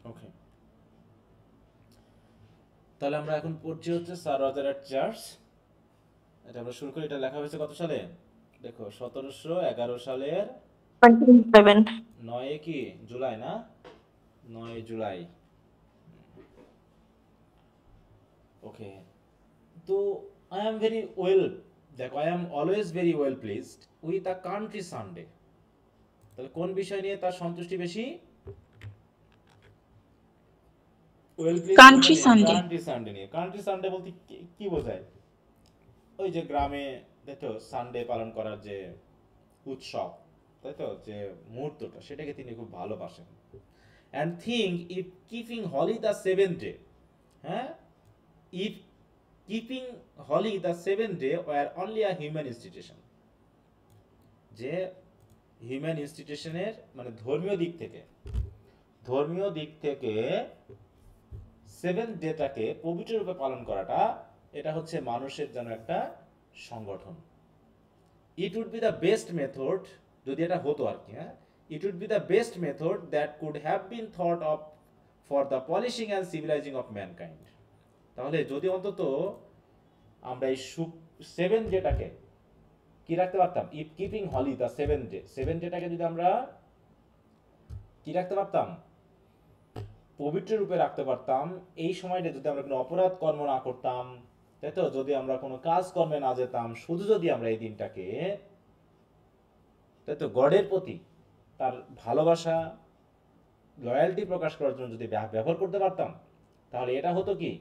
ওকে, তাহলে আমরা এখন পড়ছি হচ্ছে স্যার রজার চার্চ। এটা আমরা শুরু করি। এটা লেখা হয়েছে কত সালে? দেখো, 1711 সালের 27। 9 কি জুলাই না? 9 জুলাই। ওকে, তো আই এম ভেরি ওয়েল, দেখো, I am always very well pleased with a country Sunday. তাহলে কোন বিষয় নিয়ে তার সন্তুষ্টি বেশি? ওয়েল প্লিজড কোনটা কান্ট্রি নিয়ে? সানডে। কান্ট্রি সানডে নিয়ে। কান্ট্রি সানডে বলতে কি বোঝায়? ওই যে গ্রামে দেখো সানডে পালন করার যে উৎসব, তাই তো, যে মুহূর্তটা, সেটাকে তিনি খুব ভালোবাসেন। And think if keeping holy the seven day, হ্যাঁ, if keeping holy the seven day were only a human institution, যে হিউম্যান ইনস্টিটিউশনের মানে ধর্মীয় দিক থেকে সেভেন ডেটাকে পবিত্র রূপে পালন করাটা, এটা হচ্ছে মানুষের জন্য একটা সংগঠন। It would be the best method, যদি এটা হতো আর কি, হ্যাঁ, it would be the best method that could have been thought of for the polishing and civilizing of mankind. তাহলে যদি অন্তত আমরা এই সেভেন ডেটাকে কি রাখতে পারতাম, if keeping holy the seven day, seven ডেটাকে যদি আমরা কি রাখতে পারতাম, পবিত্র রূপে রাখতে পারতাম। এই সময়টা যদি আমরা কোনো অপরাধ কর্ম না করতাম, তাই তো, যদি আমরা কোনো কাজ কর্মে না যেতাম, শুধু যদি আমরা এই দিনটাকে, তাই তো, গডের প্রতি তার ভালোবাসা, লয়্যালটি প্রকাশ করার জন্য যদি ব্যবহার করতে পারতাম, তাহলে এটা হতো কি,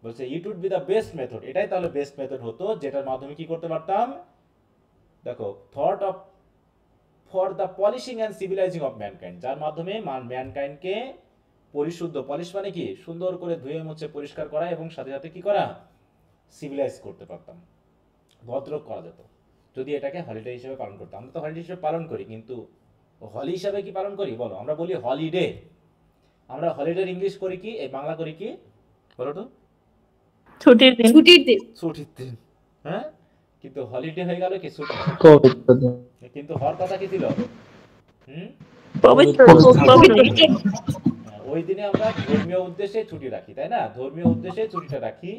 বলছে it would be the best method, এটাই তাহলে বেস্ট মেথড হতো, যেটার মাধ্যমে কি করতে পারতাম, দেখো, thought of for the polishing and civilizing of mankind, যার মাধ্যমে ম্যানকাইন্ডকে পরিশুদ্ধ, পলিশ মানে কি, সুন্দর করে ধুয়ে মুছে পরিষ্কার করা, এবং সাথে সাথে কি করা, সিভিলাইজ করতে পারতাম, ভদ্র করা যেত, যদি এটাকে হলিডে হিসেবে পালন করতাম। আমরা তো হলিডে হিসেবে পালন করি, কিন্তু হলি হিসাবে কি পালন করি বলো? আমরা বলি হলিডে। আমরা হলিডের ইংলিশ করি কি, এই বাংলা করি কি বলো তো? ছুটির দিন। ছুটির দিন। ছুটির দিন, হ্যাঁ, কিন্তু হলিডে হয়ে গেল কি, ছুটি। পবিত্র দিন। কিন্তু হওয়ার কথা কি ছিল? হুম, পবিত্র পবিত্র দিন। দিন। ওই দিনে আমরা ধর্মীয় উদ্দেশ্যে ছুটি রাখি, তাই না? ধর্মীয় উদ্দেশ্যে ছুটিটা রাখি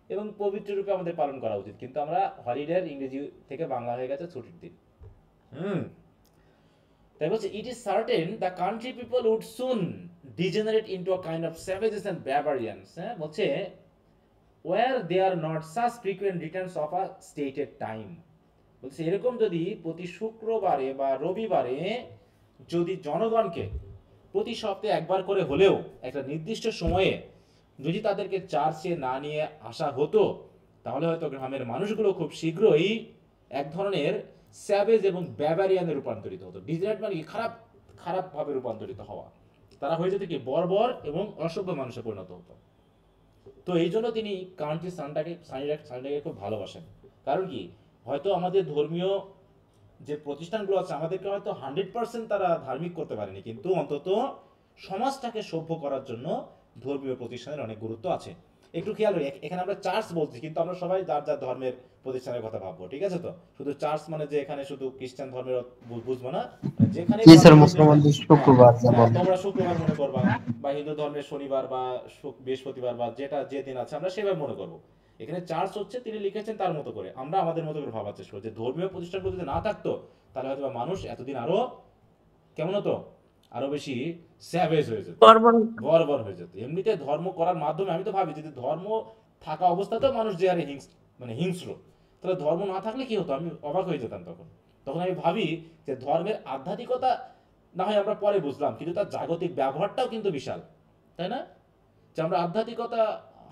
এবং পবিত্র রূপে আমাদের পালন করা উচিত, কিন্তু আমরা হলিডের ইংরেজি থেকে বাংলা হয়ে গেছে ছুটির দিন। হুম, তাই বলছে it is certain the country people would soon degenerate into a kind of savages and barbarians. হ্যাঁ, বলছে were there not such frequent returns of a stated time. বলছে এরকম যদি প্রতি শুক্রবারে বা রবিবারে যদি জনগণকে প্রতি সপ্তাহে একবার করে হলেও একটা নির্দিষ্ট সময়ে যদি তাদেরকে চার্চে না নিয়ে আসা হতো, তাহলে হয়তো গ্রামের মানুষগুলো খুব শীঘ্রই এক ধরনের স্যাভেজ এবং ব্যাবারিয়ানে রূপান্তরিত হতো। ডিজেনারেট মানে কি, খারাপ, খারাপভাবে রূপান্তরিত হওয়া। তারা হয়ে যেত কি, বর্বর এবং অসভ্য মানুষে পরিণত হতো। তো এই জন্য তিনি কান্ট্রি সানডেকে খুব ভালোবাসেন। কারণ কি, হয়তো আমাদের ধর্মীয় যে প্রতিষ্ঠানগুলো আছে, আমাদেরকে হয়তো 100% তারা ধার্মিক করতে পারেনি, কিন্তু অন্তত সমাজটাকে সভ্য করার জন্য ধর্মীয় প্রতিষ্ঠানের অনেক গুরুত্ব আছে। একটু খেয়াল করি, এখানে আমরা চার্চ বলছি, কিন্তু আমরা সবাই যার যার ধর্মের প্রতিষ্ঠানের কথা ভাববো, ঠিক আছে? তো শুধু চার্চ মানে যে এখানে শুধু খ্রিস্টান ধর্মের বুঝবো না, যেখানে জি স্যার, মুসলমানদের শুক্রবার হ্যাঁ, যেমন। তোমরা শুক্রবার মনে করবা, বা হিন্দু ধর্মের শনিবার বা বৃহস্পতিবার, বা যেটা যে দিন আছে আমরা সেভাবে মনে করবো। এখানে চার্চ হচ্ছে তিনি লিখেছেন তার মতো করে, আমরা আমাদের মতো করে ভাবার চেষ্টা করি। যে ধর্মীয় প্রতিষ্ঠানগুলো যদি না থাকতো, তাহলে হয়তো মানুষ এতদিন আরো কেমন হতো, আরো বেশি স্যাভেজ হয়ে যেত, বর্বর হয়ে যেত। এমনিতে ধর্ম করার মাধ্যমে, আমি তো ভাবি যদি ধর্ম থাকা অবস্থাতেও মানুষ যে হারে হিংস্র, তাহলে ধর্ম না থাকলে কি হতো? আমি অবাক হয়ে যেতাম তখন। তখন আমি ভাবি যে ধর্মের আধ্যাত্মিকতা না হয় আমরা পরে বুঝলাম, কিন্তু তার জাগতিক ব্যবহারটাও কিন্তু বিশাল, তাই না? যে আমরা আধ্যাত্মিকতা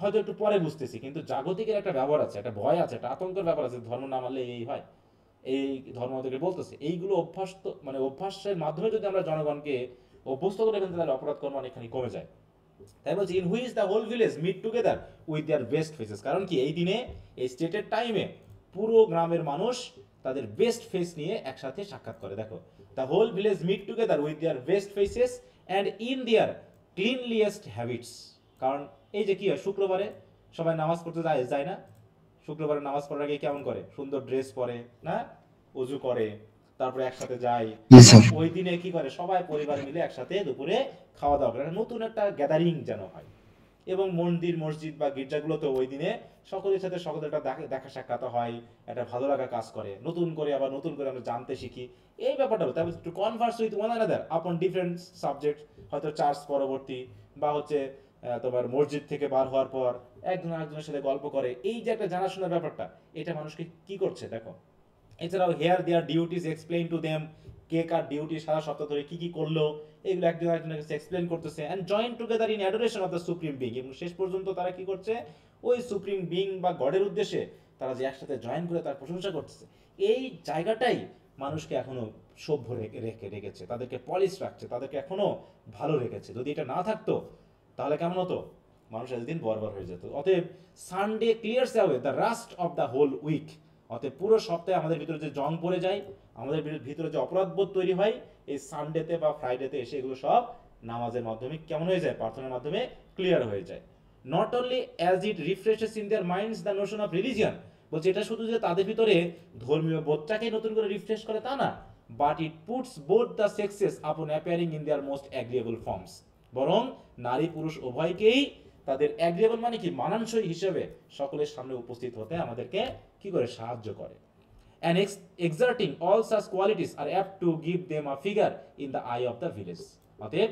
হয়তো একটু পরে বুঝতেছি, কিন্তু জাগতিকের একটা ব্যবহার আছে, একটা ভয় আছে, একটা আতঙ্কের ব্যাপার আছে। ধর্ম না মানলে এই হয়, এই ধর্ম আমাদেরকে বলতেছে। এইগুলো অভ্যাস, তো মানে অভ্যাসের মাধ্যমে যদি আমরা জনগণকে অভ্যস্ত করে ফেলতে, তাহলে অপরাধ কর্ম অনেকখানি কমে যায়। তাই বলছি in which the whole village meet together with their best faces. কারণ কি, এই দিনে, এই স্টেটের টাইমে পুরো গ্রামের মানুষ তাদের বেস্ট ফেস নিয়ে একসাথে সাক্ষাৎ করে। দেখো, the whole village meet together with their best faces and in their cleanliest habits. কারণ এই যে কি হয়, শুক্রবারে সবাই নামাজ পড়তে যায়, যায় না? শুক্রবারে নামাজ পড়ার আগে কেমন করে, সুন্দর ড্রেস পরে না, অজু করে, তারপরে একসাথে যায়। জি স্যার। ওই দিনে কি করে সবাই পরিবার মিলে একসাথে দুপুরে খাওয়া দাওয়া করে, নতুন একটা গ্যাদারিং যেন হয়। এবং মন্দির মসজিদ বা গির্জাগুলোতে ওই দিনে সকলের সাথে সকলের একটা দেখা সাক্ষাৎ হয়, একটা ভালো লাগা কাজ করে, নতুন করে আবার নতুন করে আমরা জানতে শিখি এই ব্যাপারটা। তারপর to converse with one another upon different subject, হয়তো চার্চ পরবর্তী বা হচ্ছে তোমার মসজিদ থেকে বার হওয়ার পর একজন আরেকজনের সাথে গল্প করে, এই যে একটা জানাশোনার ব্যাপারটা, এটা মানুষকে কি করছে দেখো। এছাড়াও here their duties explain to them, কে কার ডিউটি সারা সপ্তাহ ধরে কি কি করলো এগুলো একজন আরেকজনের কাছে এক্সপ্লেন করতেছে, and join together in adoration of the supreme being. এবং শেষ পর্যন্ত তারা কি করছে, ওই সুপ্রিম বিং বা গডের উদ্দেশ্যে তারা যে একসাথে জয়েন করে তার প্রশংসা করতেছে। এই জায়গাটাই মানুষকে এখনো সভ্য রেখেছে, তাদেরকে পলিশ রাখছে, তাদেরকে এখনো ভালো রেখেছে। যদি এটা না থাকতো তাহলে কেমন হতো, মানুষ একদিন বর্বর হয়ে যেত। অতএব Sunday clears away the rust of the whole week. অতএব পুরো সপ্তাহে আমাদের ভিতরে যে জং পড়ে যায়, আমাদের ভিতরে যে অপরাধবোধ তৈরি হয়, এই সানডেতে বা ফ্রাইডেতে এসে এগুলো সব নামাজের মাধ্যমে কেমন হয়ে যায়, প্রার্থনার মাধ্যমে ক্লিয়ার হয়ে যায়। Not only as it রিফ্রেশেস in their minds the Notion of religion, বলছে এটা শুধু যে তাদের ভিতরে ধর্মীয় বোধটাকে নতুন করে রিফ্রেশ করে তা না, but it puts both the sexes upon appearing in their most agreeable forms, বরং নারী পুরুষ উভয়কেই তাদের অ্যাগ্রিয়েবল মানে কি মানানসই হিসেবে সকলের সামনে উপস্থিত হতে আমাদেরকে কি করে সাহায্য করে। And exerting all such qualities are apt to give them a figure in the eye of the village. অতএব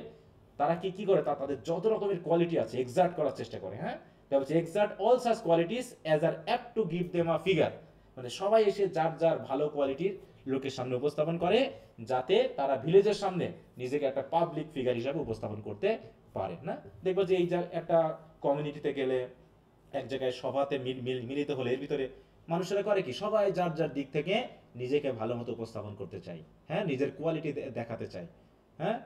তারা কি কি করে, তাদের যত রকমের কোয়ালিটি আছে এক্সার্ট করার চেষ্টা করে। হ্যাঁ, তাই বলছে exert all such qualities as are apt to give them a figure, মানে সবাই এসে যার যার ভালো কোয়ালিটির লোকের সামনে উপস্থাপন করে, যাতে তারা ভিলেজের সামনে নিজেকে একটা পাবলিক ফিগার হিসাবে উপস্থাপন করতে পারে। না, দেখবো যে এই যে একটা কমিউনিটিতে গেলে, এক জায়গায় সভাতে মিলিত হলে এর ভিতরে মানুষেরা করে কি, সবাই যার যার দিক থেকে নিজেকে ভালো মতো উপস্থাপন করতে চায়। হ্যাঁ, নিজের কোয়ালিটি দেখাতে চায়। হ্যাঁ,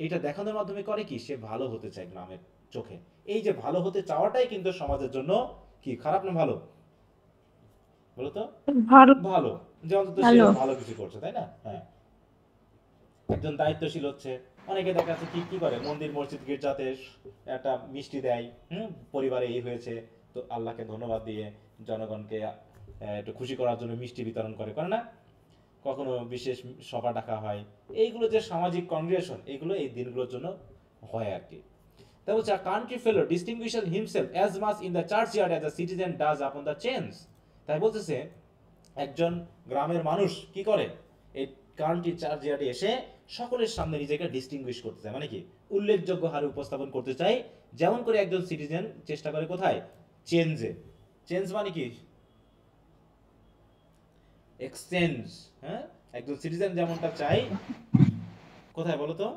এইটা দেখানোর মাধ্যমে করে কি, সে ভালো হতে চায় গ্রামের চোখে। এই যে ভালো হতে চাওয়াটাই কিন্তু সমাজের জন্য কি, খারাপ না ভালো বলো তো? ভালো। ভালো, যে অন্তত সে ভালো। ভালো কিছু করছে, তাই না? হ্যাঁ, একজন দায়িত্বশীল হচ্ছে। অনেকে দেখা যাচ্ছে কি কি করে, মন্দির মসজিদ গির্জাতে একটা মিষ্টি দেয়, পরিবারে এই হয়েছে তো আল্লাহকে ধন্যবাদ দিয়ে জনগণকে একটু খুশি করার জন্য মিষ্টি বিতরণ করে না? কখনো বিশেষ সভা ডাকা হয়। এইগুলো যে সামাজিক কংগ্রেগেশন, এইগুলো এই দিনগুলোর জন্য হয় আর কি। তা বলছে country fellow ডিস্টিংগুইশেস himself as much in the church yard as a citizen does upon the change. তাই বলতেছে একজন গ্রামের মানুষ কি করে, এই কান্ট্রি চার্চ ইয়ার্ডে এসে সকলের সামনে নিজেকে ডিস্টিংগুইশ করতে চায়, মানে কি উল্লেখযোগ্য হারে উপস্থাপন করতে চায়, যেমন করে একজন সিটিজেন চেষ্টা করে কোথায়, চেঞ্জে। চেঞ্জ মানে কি, এক্সচেঞ্জ। হ্যাঁ, একজন সিটিজেন যেমনটা চাই কোথায় বলো তো,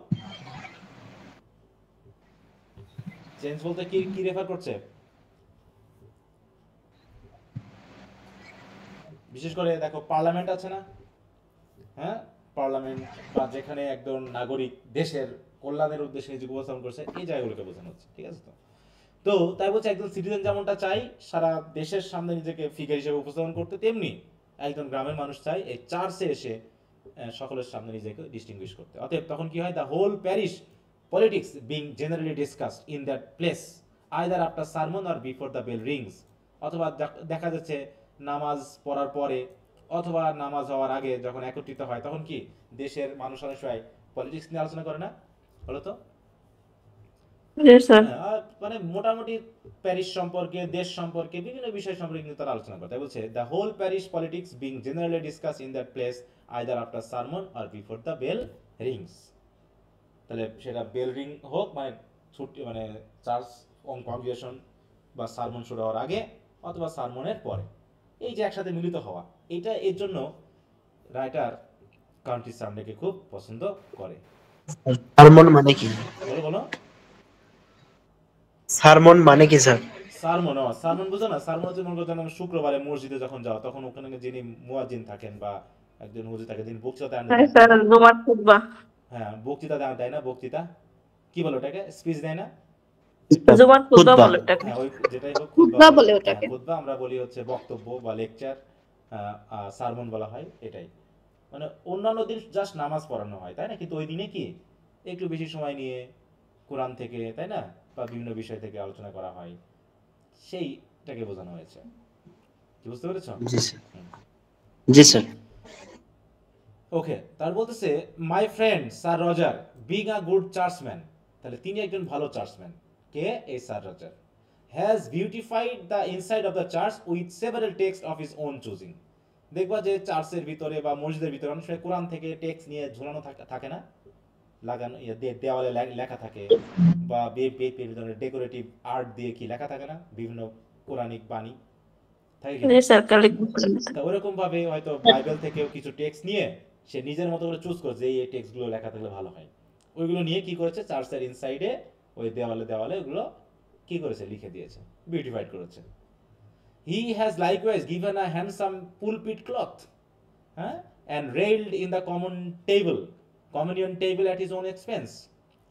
চেঞ্জ বলতে কি কি রেফার করছে? বিশেষ করে দেখো পার্লামেন্ট আছে না, হ্যাঁ, পার্লামেন্ট বা যেখানে একজন নাগরিক দেশের কল্যাণের উদ্দেশ্যে নিজেকে উপস্থাপন করছে, এই জায়গাগুলোকে বোঝানো হচ্ছে। ঠিক আছে তো? তো তাই বলছে একজন সিটিজেন যেমনটা চাই সারা দেশের সামনে নিজেকে ফিগার হিসেবে উপস্থাপন করতে, তেমনি একজন গ্রামের মানুষ চাই এই চার্চে এসে সকলের সামনে নিজেকে ডিস্টিংগুইশ করতে। অতএব তখন কি হয়, the whole parish politics being generally discussed in that place either after sermon or before the bell rings. অথবা দেখা যাচ্ছে নামাজ পড়ার পরে অথবা নামাজ হওয়ার আগে যখন একত্রিত হয়, তখন কি দেশের মানুষ অনেক সময় পলিটিক্স নিয়ে আলোচনা করে না, বলো তো? Yes, sir. মানে মোটামুটি প্যারিস সম্পর্কে, দেশ সম্পর্কে, বিভিন্ন বিষয় সম্পর্কে কিন্তু তারা আলোচনা করে। তাই বলছে the whole parish politics being generally discuss in that place either after sermon or before the bell rings. তাহলে সেটা বেল রিং হোক, মানে ছুটি, মানে চার্চ কংগ্রেগেশন বা সারমন শুরু হওয়ার আগে অথবা সারমনের পরে, এই যে একসাথে মিলিত হওয়া, এটা এর জন্য রাইটার কান্ট্রি সানডেকে খুব পছন্দ করে। সারমন মানে কি? বলো বলো। সারমন মানে কি স্যার? সারমন, সারমন বুঝো না? সারমন হচ্ছে মনে করো শুক্রবারে মসজিদে যখন যাও, তখন ওখানে যিনি মুয়াজ্জিন থাকেন বা একজন হুজুর থাকেন, যিনি বক্তৃতা দেন। Hi, sir. জুমার খুতবা। হ্যাঁ, বক্তৃতা দেয় না, বক্তৃতা কি বলো ওটাকে, স্পিচ দেয় না? জুমার খুতবা খুতবা। বলে এটাকে। হ্যাঁ, ওই যেটাই হোক, খুতবা বলে ওটাকে। খুতবা আমরা বলি হচ্ছে বক্তব্য বা লেকচার, সারমন বলা হয় এটাই। মানে অন্যান্য দিন জাস্ট নামাজ পড়ানো হয়, তাই না? কিন্তু ওই দিনে কি একটু বেশি সময় নিয়ে কোরআন থেকে, তাই না, বা বিভিন্ন বিষয় থেকে আলোচনা করা হয়, সেইটাকে বোঝানো হয়েছে। কি বুঝতে পেরেছো? জি স্যার। জি স্যার। ওকে, তার বলতেছে my friend sir Roger being a good churchman, তাহলে তিনি একজন ভালো চার্চম্যান। কে? এই sir Roger. Has beautified the inside of the church with several text of his own choosing. দেখবা যে চার্চের ভিতরে বা মসজিদের ভিতরে অনেক সময় কোরআন থেকে টেক্সট নিয়ে ঝুলানো থাকে না, লাগানো দেওয়ালে লেখা থাকে, বা বিভিন্ন ধরনের ডেকোরেটিভ আর্ট দিয়ে কি লেখা থাকে না, বিভিন্ন কোরআনিক বাণী থাকে কিনা। জি স্যার, কালেক্ট তা ওরকম ভাবে হয়তো বাইবেল থেকেও কিছু টেক্সট নিয়ে সে নিজের মতো করে চুজ করেছে এই টেক্সটগুলো লেখা থাকলে ভালো হয়, ওইগুলো নিয়ে কি করেছে চার্চের ইনসাইডে ওই দেওয়ালে দেওয়ালে ওগুলো কি করেছে লিখে দিয়েছে, বিউটিফাইড করেছে। He has likewise given a handsome pulpit cloth, হ্যাঁ, and railed in the communion table at his own expense.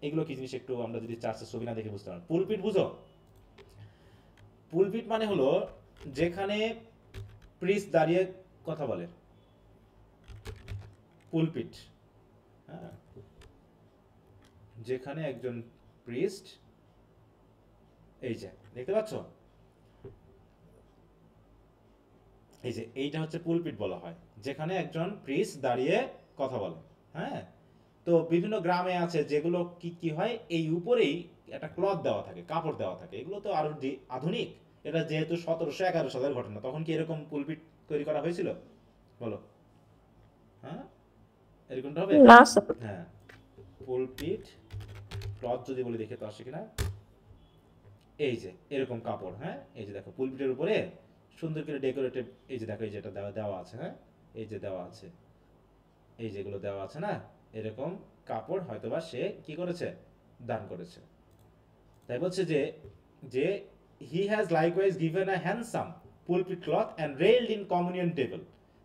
এগুলো কি জিনিস একটু আমরা যদি চার্চের ছবি না দেখে বুঝতে পারি। পুলপিট বুঝো? পুলপিট মানে হলো যেখানে প্রিস্ট দাঁড়িয়ে কথা বলে, পুলপিট। হ্যাঁ, যেখানে একজন প্রিস্ট, এই যে দেখতে পাচ্ছ, এই যে এইটা হচ্ছে পুলপিট বলা হয়, যেখানে একজন প্রিস্ট দাঁড়িয়ে কথা বলে। হ্যাঁ, তো বিভিন্ন গ্রামে আছে যেগুলো কি কি হয়, এই উপরেই একটা ক্লথ দেওয়া থাকে, কাপড় দেওয়া থাকে। এগুলো তো আরো আধুনিক, এটা যেহেতু 1711 সালের ঘটনা, তখন কি এরকম পুলপিট তৈরি করা হয়েছিল বলো? হ্যাঁ, এরকমটা হবে? না স্যার। হ্যাঁ, পুলপিট ক্লথ যদি বলি দেখে তো আসে কিনা, এই যে এরকম কাপড়। হ্যাঁ, এই যে দেখো পুলপিটের উপরে সুন্দর করে ডেকোরেটিভ, এই যে দেখো এই যেটা দেওয়া দেওয়া আছে। হ্যাঁ, এই যে দেওয়া আছে, এই যেগুলো দেওয়া আছে না, এরকম কাপড় হয়তোবা সে কি করেছে, দান করেছে। তাই বলছে যে যে he has likewise given a handsome pulpit cloth and railed in communion table.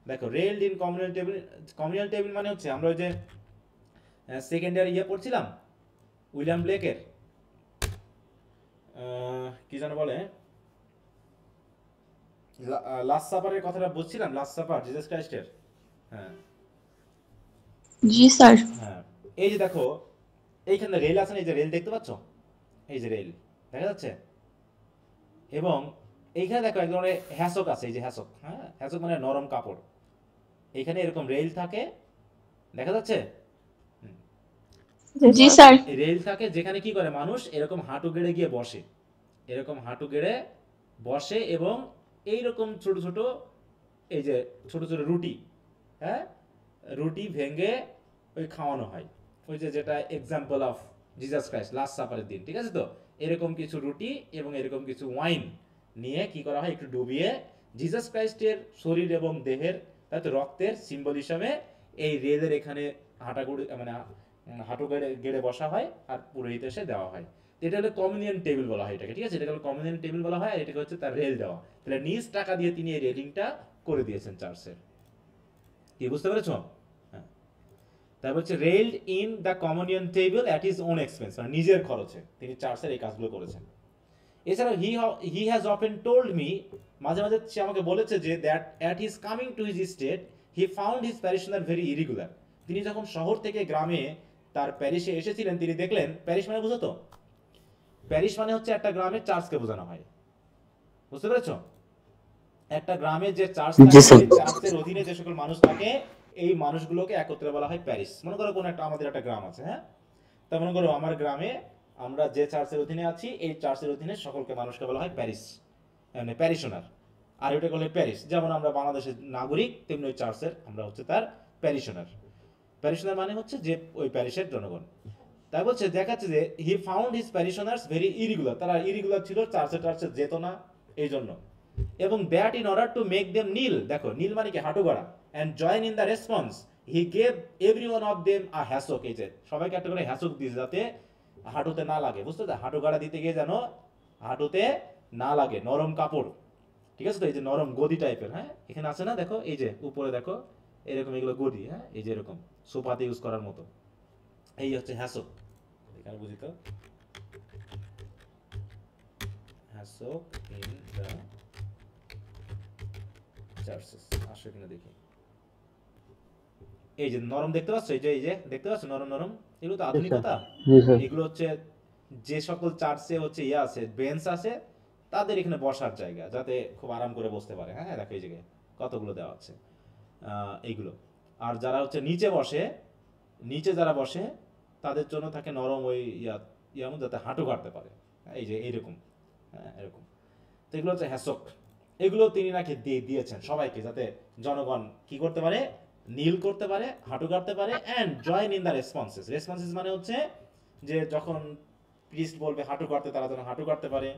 দেখো railed in communion table, communion table মানে হচ্ছে আমরা ওই যে সেকেন্ড ইয়ার ইয়ে পড়ছিলাম উইলিয়াম ব্লেকের, কি যেন বলে, লাস্ট সাপারের কথাটা বুঝছিলাম, লাস্ট সাপার জিসাস ক্রাইস্টের। হ্যাঁ জি স্যার। হ্যাঁ, এই যে দেখো এইখানে রেল আছে না, এই যে রেল দেখতে পাচ্ছ, এই যে রেল দেখা যাচ্ছে, এবং এইখানে দেখো এক ধরনের হ্যাসক আছে, এই যে হ্যাসক। হ্যাঁ, হ্যাসক মানে নরম কাপড়। এইখানে এরকম রেল থাকে, দেখা যাচ্ছে। জি স্যার। রেল থাকে যেখানে কি করে মানুষ এরকম হাঁটু গেড়ে গিয়ে বসে, এরকম হাঁটু গেড়ে বসে, এবং এইরকম ছোট ছোট, এই যে ছোট ছোট রুটি, হ্যাঁ, রুটি ভেঙে ওই খাওয়ানো হয়। ওই যে যেটা example of Jesus Christ last সাপারের দিন, ঠিক আছে? তো এরকম কিছু রুটি এবং এরকম কিছু ওয়াইন নিয়ে কি করা হয়, একটু ডুবিয়ে জিসাস ক্রাইস্টের শরীর এবং দেহের, তাতে রক্তের সিম্বল হিসাবে এই রেলের এখানে হাঁটাগুড়ি মানে হাঁটু গেড়ে গেড়ে বসা হয়, আর পুরোহিত এসে দেওয়া হয়। এটা হলো কমিউনিয়ন টেবিল বলা হয় এটাকে, ঠিক আছে? এটাকে হলো কমিউনিয়ন টেবিল বলা হয়, আর এটাকে হচ্ছে তার রেল দেওয়া। তাহলে নিজ টাকা দিয়ে তিনি এই রেলিংটা করে দিয়েছেন চার্চের। কি বুঝতে পেরেছো? হ্যাঁ, তারপর হচ্ছে railed in the communion table at his own expense, মানে নিজের খরচে তিনি চার্চের এই কাজগুলো করেছেন। এছাড়াও he has often told me, মাঝে মাঝে সে আমাকে বলেছে যে that at his coming to his state he found his parishioner very irregular. তিনি যখন শহর থেকে গ্রামে তার প্যারিসে এসেছিলেন, তিনি দেখলেন, প্যারিস মানে বুঝো তো, প্যারিস মানে হচ্ছে একটা গ্রামের চার্চকে বোঝানো হয়, বুঝতে পেরেছো? একটা গ্রামে যে চার্চ জি থাকে, স্যার। সেই চার্চের অধীনে যে সকল মানুষ থাকে, এই মানুষগুলোকে একত্রে বলা হয় প্যারিস। মনে করো কোনো একটা আমাদের একটা গ্রাম আছে, হ্যাঁ, তা মনে করো আমার গ্রামে আমরা যে চার্চের অধীনে আছি, এই চার্চের অধীনে সকলকে মানুষকে বলা হয় প্যারিস, মানে প্যারিশনার। আর ওইটা বলে প্যারিস, যেমন আমরা বাংলাদেশের নাগরিক, তেমনি ওই চার্চের আমরা হচ্ছে তার প্যারিশনার। প্যারিশনার মানে হচ্ছে যে ওই প্যারিসের জনগণ। তাই বলছে, দেখাচ্ছে যে he found his parishioners very irregular, তারা ইরেগুলার ছিল, চার্চে টার্চে যেত না এই জন্য। এবং that in order to make them kneel, দেখো নীল মানে কি, হাঁটু গড়া, and join in the response he gave every one of them a hassock, এই যে সবাইকে একটা করে হ্যাসক দিয়েছে যাতে হাঁটুতে না লাগে, বুঝতে? হাঁটু গাড়া দিতে গিয়ে যেন হাঁটুতে না লাগে, নরম কাপড়, ঠিক আছে? তো এই যে নরম গদি টাইপের, হ্যাঁ, এখানে আছে না, দেখো এই যে উপরে দেখো এরকম এগুলো গদি, হ্যাঁ, এই যে এরকম সোফাতে ইউজ করার মতো, এই হচ্ছে হ্যাসক। এখানে বুঝি তো, হ্যাসক ইন দ্য চার্চেস, আসো কিনা দেখি। এই যে নরম দেখতে পাচ্ছ, এই যে দেখতে পাচ্ছ নরম নরম, এগুলো তো আধুনিকতা। এগুলো হচ্ছে যে সকল চার্চে হচ্ছে ইয়ে আছে, বেঞ্চ আছে, তাদের এখানে বসার জায়গা, যাতে খুব আরাম করে বসতে পারে। হ্যাঁ, দেখো এই জায়গায় কতগুলো দেওয়া আছে এইগুলো। আর যারা হচ্ছে নিচে বসে, নিচে যারা বসে তাদের জন্য থাকে নরম ওই ইয়ামো, যাতে হাঁটু কাটতে পারে। এই যে এইরকম, হ্যাঁ এরকম। তো এগুলো হচ্ছে হ্যাসক। এগুলো তিনি নাকি দিয়েছেন সবাইকে, যাতে জনগণ কি করতে পারে, নীল করতে পারে, হাঁটু কাটতে পারে, and join in the responses. Responses মানে হচ্ছে যে যখন প্রিস্ট বলবে হাঁটু কাটতে, তারা যেন হাঁটু কাটতে পারে,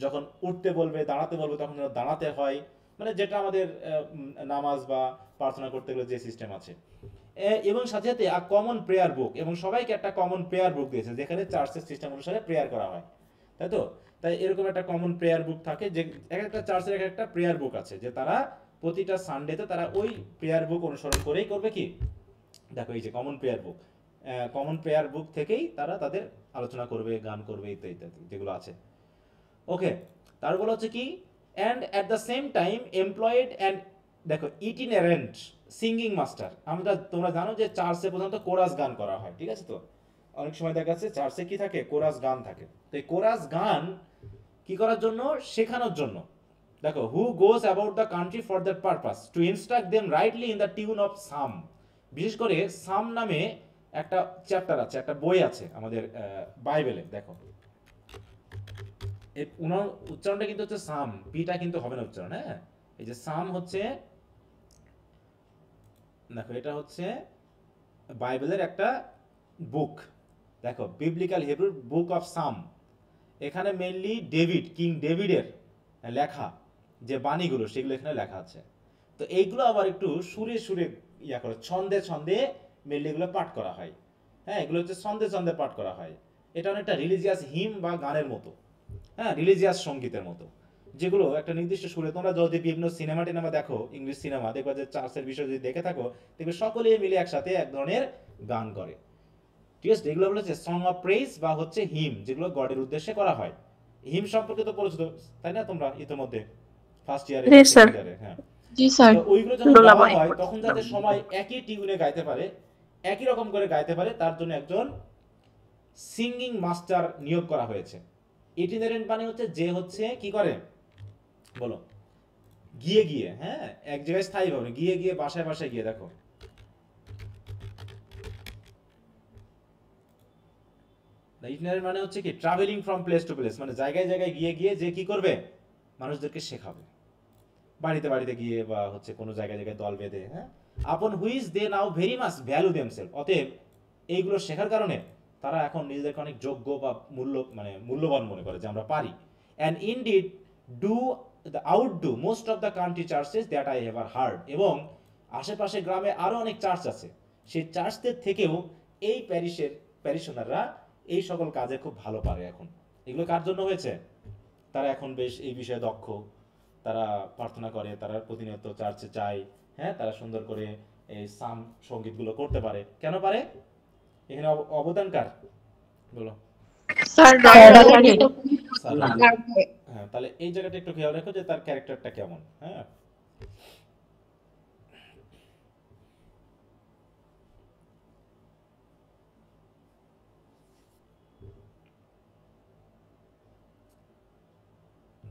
যখন উঠতে বলবে, দাঁড়াতে বলবে, তখন যেন দাঁড়াতে হয়, মানে যেটা আমাদের নামাজ বা প্রার্থনা করতে গেলে যে সিস্টেম আছে। এবং সাথে সাথে কমন প্রেয়ার বুক, এবং সবাইকে একটা কমন প্রেয়ার বুক দিয়েছে যেখানে চার্চের সিস্টেম অনুসারে প্রেয়ার করা হয়, তাই তো? তাই এরকম একটা কমন প্রেয়ার বুক থাকে, যে এক একটা চার্চের এক একটা প্রেয়ার বুক আছে, যে তারা প্রতিটা সানডেতে তারা ওই প্রেয়ার বুক অনুসরণ করেই করবে কি, দেখো এই যে কমন প্রেয়ার বুক, কমন প্রেয়ার বুক থেকেই তারা তাদের আলোচনা করবে, গান করবে, ইত্যাদি ইত্যাদি যেগুলো আছে। ওকে, তারপর হচ্ছে কি, and at the same time employed and, দেখো ইটিনারেন্ট সিঙ্গিং মাস্টার। তোমরা জানো যে চার্চে প্রধানত কোরাস গান করা হয়, ঠিক আছে? তো অনেক সময় দেখা যাচ্ছে চার্চে কি থাকে, কোরাস গান থাকে। তো এই কোরাস গান কি করার জন্য, শেখানোর জন্য। দেখো, who goes about the country for that purpose to instruct them rightly in the tune of psalm. বিশেষ করে সাম নামে একটা চ্যাপ্টার আছে, একটা বই আছে আমাদের বাইবেলে। দেখো এই উচ্চারণটা কিন্তু হচ্ছে সাম, পিটা কিন্তু হবে না উচ্চারণ। হ্যাঁ, এই যে সাম হচ্ছে, দেখো এটা হচ্ছে বাইবেলের একটা বুক। দেখো, biblical Hebrew book of some. এখানে মেইনলি কিং ডেভিডের লেখা যে বাণীগুলো, সেগুলো এখানে লেখা আছে। তো এইগুলো আবার একটু সুরে সুরে ইয়া করে, ছন্দে ছন্দে মেইনলি এগুলো পাঠ করা হয়। হ্যাঁ, এগুলো হচ্ছে ছন্দে ছন্দে পাঠ করা হয়। এটা অনেকটা রিলিজিয়াস হিম বা গানের মতো, হ্যাঁ রিলিজিয়াস সঙ্গীতের মতো, যেগুলো একটা নির্দিষ্ট সুরে। তোমরা যদি বিভিন্ন সিনেমা টিনেমা দেখো, ইংলিশ সিনেমা, দেখবে যে চার্চের বিষয় যদি দেখে থাকো, দেখবে সকলে মিলে একসাথে এক ধরনের গান করে, ঠিক আছে? এগুলো হচ্ছে সং অফ প্রেইজ বা হচ্ছে হিম, যেগুলো গডের উদ্দেশ্যে করা হয়। হিম সম্পর্কে তো পরিচিত, তাই না তোমরা ইতিমধ্যে ফার্স্ট ইয়ারে বা সেকেন্ড ইয়ারে? হ্যাঁ, জি স্যার। তো ওইগুলো যখন গাওয়া হয় তখন যাতে সবাই একই টিউনে গাইতে পারে, একই রকম করে গাইতে পারে, তার জন্য একজন সিঙ্গিং মাস্টার নিয়োগ করা হয়েছে। ইটিনারেন্ট মানে হচ্ছে যে হচ্ছে কি করে বলো, গিয়ে গিয়ে, হ্যাঁ এক জায়গায় স্থায়ী ভাবে গিয়ে গিয়ে, বাসায় বাসায় গিয়ে। দেখো ইটিনারেন্ট মানে হচ্ছে কি, travelling from place to place, মানে জায়গায় জায়গায় গিয়ে গিয়ে যে কি করবে, মানুষদেরকে শেখাবে, বাড়িতে বাড়িতে গিয়ে বা হচ্ছে কোনো জায়গায় জায়গায় দল বেঁধে। হ্যাঁ, upon which they now very much value themself. অতএব এইগুলো শেখার কারণে তারা এখন নিজেদেরকে অনেক যোগ্য বা মূল্যবান মনে করে, যে আমরা পারি। And indeed do outdo most of the country churches that I ever heard. এবং আশেপাশে গ্রামে আরও অনেক চার্চ আছে, সেই চার্চদের থেকেও এই প্যারিশনাররা এই সকল কাজে খুব ভালো পারে এখন। এগুলো কার জন্য হয়েছে? তারা এখন বেশ এই বিষয়ে দক্ষ, তারা প্রার্থনা করে, তারা প্রতিনিয়ত চার্চে যায়। হ্যাঁ, তারা সুন্দর করে এই সাম সঙ্গীতগুলো করতে পারে। কেন পারে? এখানে অবদান কার বলো? স্যার হ্যাঁ, তাহলে এই জায়গাটা একটু খেয়াল রাখো যে তার ক্যারেক্টারটা কেমন। হ্যাঁ,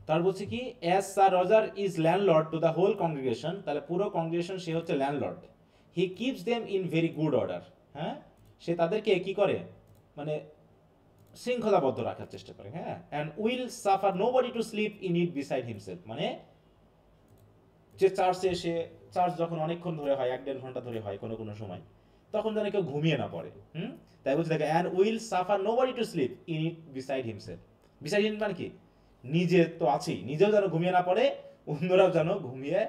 তার বলছে কি, as sir Roger is landlord to the whole congregation, তাহলে পুরো কংগ্রিগেশন সে হচ্ছে landlord. He keeps them in very good order. হ্যাঁ, সে তাদেরকে কি করে, মানে শৃঙ্খলাবদ্ধ রাখার চেষ্টা করে। হ্যাঁ, and will suffer nobody to sleep in it beside himself, মানে যে চার্চে এসে, চার্চ যখন অনেকক্ষণ ধরে হয়, 1-1.5 ঘন্টা ধরে হয় কোনো কোনো সময়, তখন যেন কেউ ঘুমিয়ে না পড়ে। তাই বলছে দেখে, and will suffer nobody to sleep in it beside himself. Beside হিম মানে কি, নিজে তো আছেই, নিজেও যেন ঘুমিয়ে না পড়ে, অন্যরাও যেন ঘুমিয়ে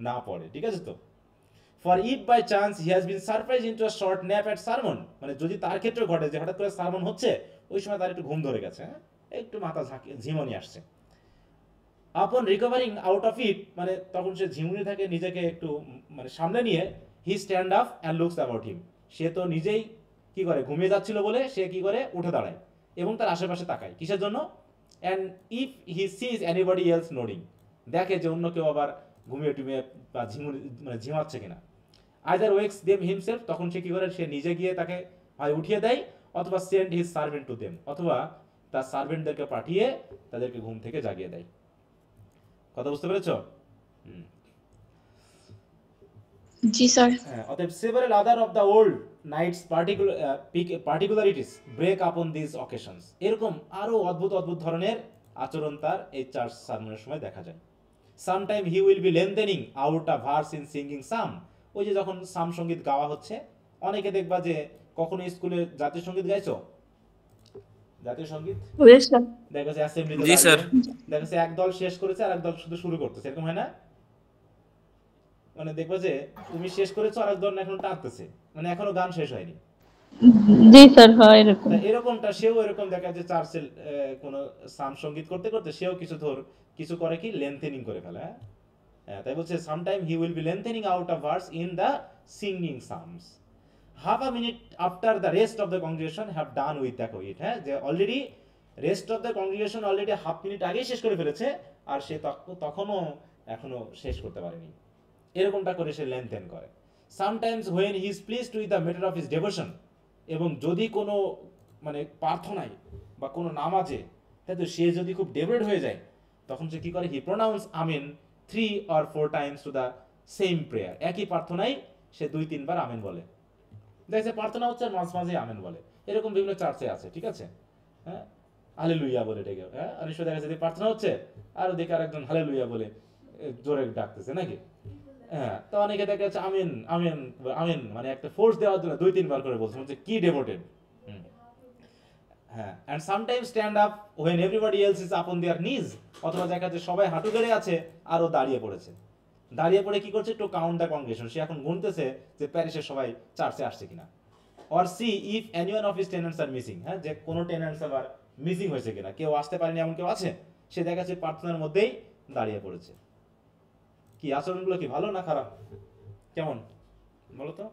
না পড়ে, ঠিক আছে? তো for if by chance he has been surprise into a short nap at sermon, মানে যদি তার ক্ষেত্রে ঘটে যে হঠাৎ করে সারমন হচ্ছে, ওই সময় তার একটু ঘুম ধরে গেছে, হ্যাঁ একটু মাথা ঝিমনি আসছে। আপন রিকভারিং আউট অফ ইট, মানে তখন সে ঝিমুনি থাকে, নিজেকে একটু মানে সামনে নিয়ে, he stand up and looks about him, সে তো নিজেই কি করে, ঘুমিয়ে যাচ্ছিল বলে সে কি করে, উঠে দাঁড়ায় এবং তার আশেপাশে তাকায়। কিসের জন্য? And if he sees anybody else nodding, দেখে যে অন্য কেউ আবার ঘুমিয়ে টুমিয়ে বা মানে ঝিমাচ্ছে কিনা। আইদার ওয়েক্স দেম হিমসেলফ, তখন সে কি করে, সে নিজে গিয়ে তাকে হয় উঠিয়ে দেয়, অথবা send his servant to them, অথবা তার সার্ভেন্টদেরকে পাঠিয়ে তাদেরকে ঘুম থেকে জাগিয়ে দেয়। কথা বুঝতে পেরেছ? जी सर। অতএব several other of the old nights particularities break upon these occasions, এরকম আরো অদ্ভুত অদ্ভুত ধরনের আচরণ তার এই চার্চ সারমনের সময় দেখা যায়। Sometime he will be lengthening out a verse in singing psalm, ওই যে যখন সাম সঙ্গীত গাওয়া হচ্ছে, অনেকে দেখবা যে কখনো স্কুলে জাতীয় সঙ্গীত গাইছো, জাতীয় সঙ্গীত जी सर। দেখা যাচ্ছে অ্যাসেম্বলিতে জি স্যার। দাঁড়িয়ে দেখা যাচ্ছে এক দল শেষ করেছে আর এক দল শুধু শুরু করতেছে, এরকম হয় না? মানে দেখবা যে তুমি শেষ করেছো আর এক দল এখন টানতেছে, মানে এখনো গান শেষ হয়নি। जी सर हाँ এরকম। তা এরকমটা সেও এরকম দেখা যায় চার্চে কোনো সাম সঙ্গীত করতে করতে সেও কিছু করে কি লেন্থেনিং করে ফেলে। তাই বলছে sometime he will be lengthening out a verse in the singing psalms half a minute after the rest of the congregation have done with the it. হ্যাঁ, যে already rest of the congregation already half minute আগেই শেষ করে ফেলেছে আর সে তখনও এখনো শেষ করতে পারেনি, এরকমটা করে সে লেনদেন করে। Sometimes when he is pleased with the matter of his devotion, এবং যদি কোনো মানে প্রার্থনায় বা কোনো নামাজে তাই তো সে যদি খুব ডেভোটেড হয়ে যায় তখন সে কি করে, he pronounce amen 3 or 4 times to the same prayer, একই প্রার্থনায় সে 2-3 বার আমিন বলে। দেখছে প্রার্থনা হচ্ছে মাঝে মাঝে আমিন বলে, এরকম বিভিন্ন চার্চে আছে, ঠিক আছে। হ্যাঁ, হালেলুয়া বলে ডেকে, হ্যাঁ, আর ঈশ্বর দেখা যাচ্ছে প্রার্থনা হচ্ছে আর দেখে আরেকজন হালেলুয়া বলে জোরে ডাকতেছে নাকি। হ্যাঁ, তো অনেকে দেখা যাচ্ছে আমিন আমিন আমিন মানে একটা ফোর্স দেওয়ার জন্য 2-3 বার করে বলছে, হচ্ছে কি ডেভোটেড। হ্যাঁ, and sometimes stand up when everybody else is upon their knees, অথবা দেখা যাচ্ছে সবাই হাঁটু গেড়ে আছে আর ও দাঁড়িয়ে পড়েছে, দাঁড়িয়ে পড়ে কি করছে, টু কাউন্ট দ্য কংগ্রেগেশন, সে এখন গুনতেছে যে প্যারিসের সবাই চার্চে আসছে কিনা। Or see if anyone of his tenants are missing, হ্যাঁ, যে কোনো টেনেন্টস আবার মিসিং হয়েছে কিনা, কেউ আসতে পারেনি এমন কেউ আছে, সে দেখা যাচ্ছে প্রার্থনার মধ্যেই দাঁড়িয়ে পড়েছে। কি আচরণগুলো কি ভালো না খারাপ, কেমন বলো তো?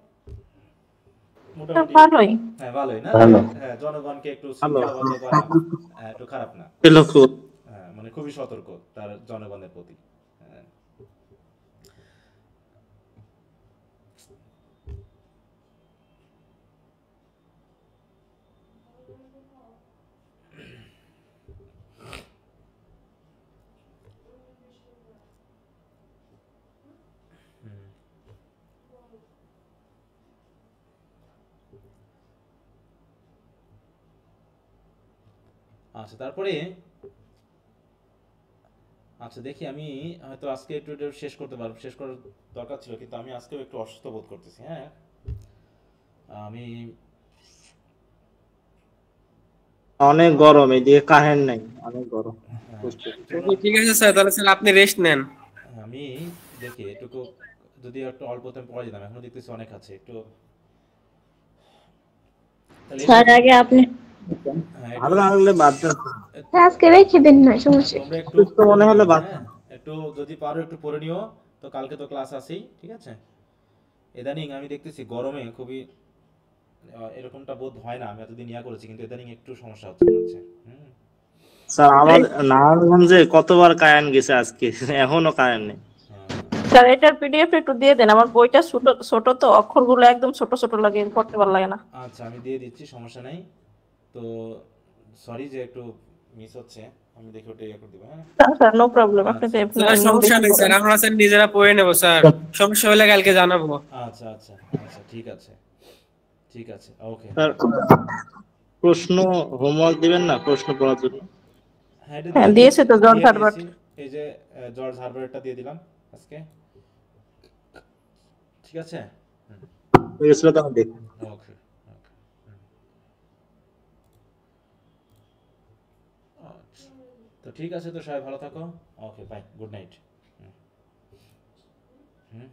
মোটামুটি ভালোই। হ্যাঁ, ভালোই না? ভালো। হ্যাঁ, জনগণকে একটু ভালো। শৃঙ্খলাবদ্ধ করা একটু খারাপ না। হ্যাঁ, মানে খুবই সতর্ক তার জনগণের প্রতি। হ্যাঁ। আচ্ছা, তারপরে আচ্ছা দেখি আমি হয়তো আজকে একটু এটা শেষ করতে পারবো, শেষ করার দরকার ছিল কিন্তু আমি আজকেও একটু অসুস্থ বোধ করতেছি। হ্যাঁ, আমি অনেক গরম, এদিকে কারেন্ট নাই, অনেক গরম। ঠিক আছে স্যার, তাহলে স্যার আপনি রেস্ট নেন। আমি দেখি এটুকু যদি একটু অল্প টাইম পড়া যেতাম, এখনো দেখতেছি অনেক আছে একটু। তাহলে স্যার আগে আপনি হ্যাঁ, ভালো না লাগলে বাদ দেন। আজকে রেখে দিন না, সমস্যা। তোমরা একটু সুস্থ মনে হলে বাদ হ্যাঁ, একটু যদি পারো একটু পড়ে নিও, তো কালকে তো ক্লাস আছেই, ঠিক আছে। ইদানিং আমি দেখতেছি গরমে খুবই এরকমটা বোধ হয় না, আমি এতদিন ইয়া করেছি কিন্তু ইদানিং একটু সমস্যা হচ্ছে মনে হচ্ছে। স্যার আমার নারায়ণগঞ্জে কতবার কারেন্ট গেছে, আজকে এখনো কারেন্ট নেই। স্যার এটার পিডিএফ একটু দিয়ে দেন, আমার বইটা ছোট ছোট তো, অক্ষরগুলো একদম ছোট ছোট লাগে, পড়তে ভালো লাগে না। আচ্ছা, আমি দিয়ে দিচ্ছি, সমস্যা নাই। তো সরি যে একটু মিস হচ্ছে, আমি দেখে ওটা ইয়ে করে দিব। হ্যাঁ, স্যার নো প্রবলেম, আপনি তো স্যার সমস্যা নেই স্যার, আমরা স্যার নিজেরা পড়ে নেব স্যার, সমস্যা হলে কালকে জানাবো। আচ্ছা আচ্ছা আচ্ছা, ঠিক আছে ঠিক আছে, ওকে। স্যার প্রশ্ন হোমওয়ার্ক দিবেন না প্রশ্ন পড়ার জন্য? হ্যাঁ, এটা হ্যাঁ, দিয়ে দিয়েছে তো জর্জ দিয়ে হারবার্ট। দিয়েছি। এই যে জর্জ হারবার্টটা দিয়ে দিলাম আজকে, ঠিক আছে। এগুলো তো আমি দেখি। ওকে ওকে, আচ্ছা, তো ঠিক আছে, তো সবাই ভালো থাকো। ওকে, বাই, গুড নাইট। হুম।